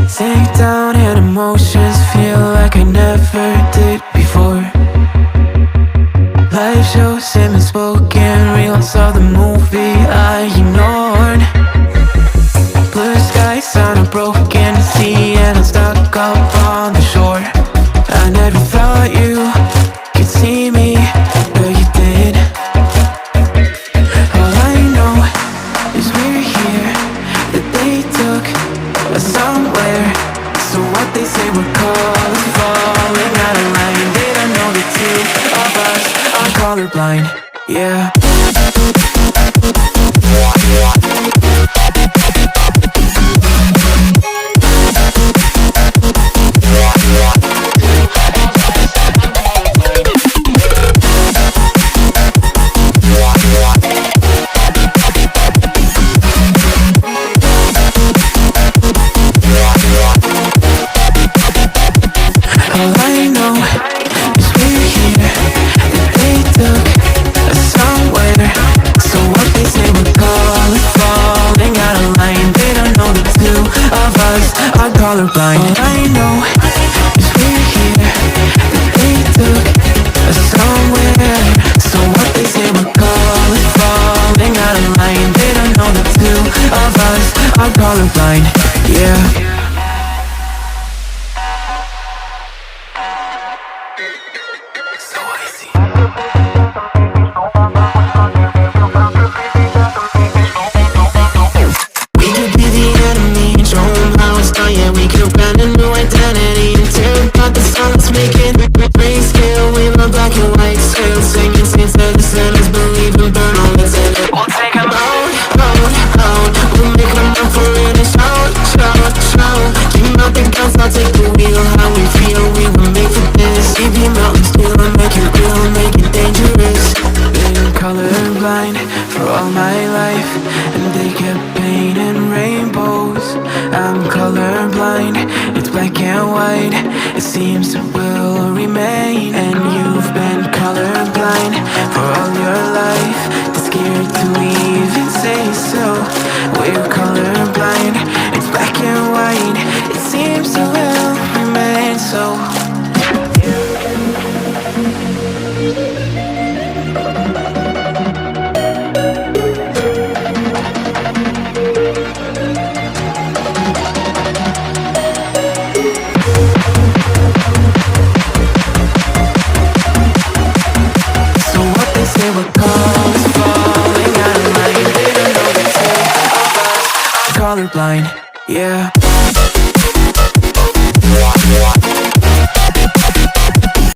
Sink down and emotions feel like I never did before. Life shows him unspoken reels of the movie I ignored. Blue skies on a broken sea, and I'm stuck up on the shore. I never thought you could see me, but you did. All I know is we're here, that they took us somewhere. So what they say we're called is falling out of line. They don't know the two of us are colorblind, yeah. All I know is we're here, that they took us somewhere. So what they say we're called is falling out of line. They don't know the two of us are colorblind. All I know is we're here, that they took us somewhere. So what they say we're called is falling out of line. They don't know the two of us are colorblind, yeah. So easy. We could be the enemy and show them how it's done. Yeah, we could brand a new identity and tear apart the silence, make it grayscale. We love black and white scale, singing saints that the sinners believe and burn all that's in it. We'll take them out, out, out. We'll make them up for it and shout, shout, shout. Keep out the guns, I'll take the wheel. How we feel, we were made for this. We be mountains still, make it real, make it dangerous. Been colorblind for all my life, and they kept painting rainbows. I'm colorblind, it's black and white. It seems it will remain. And you've been colorblind for all your life, too scared to even say so. We're colorblind, it's black and white. It seems it will remain so. They were called falling out of line. They don't know the two of us are colorblind.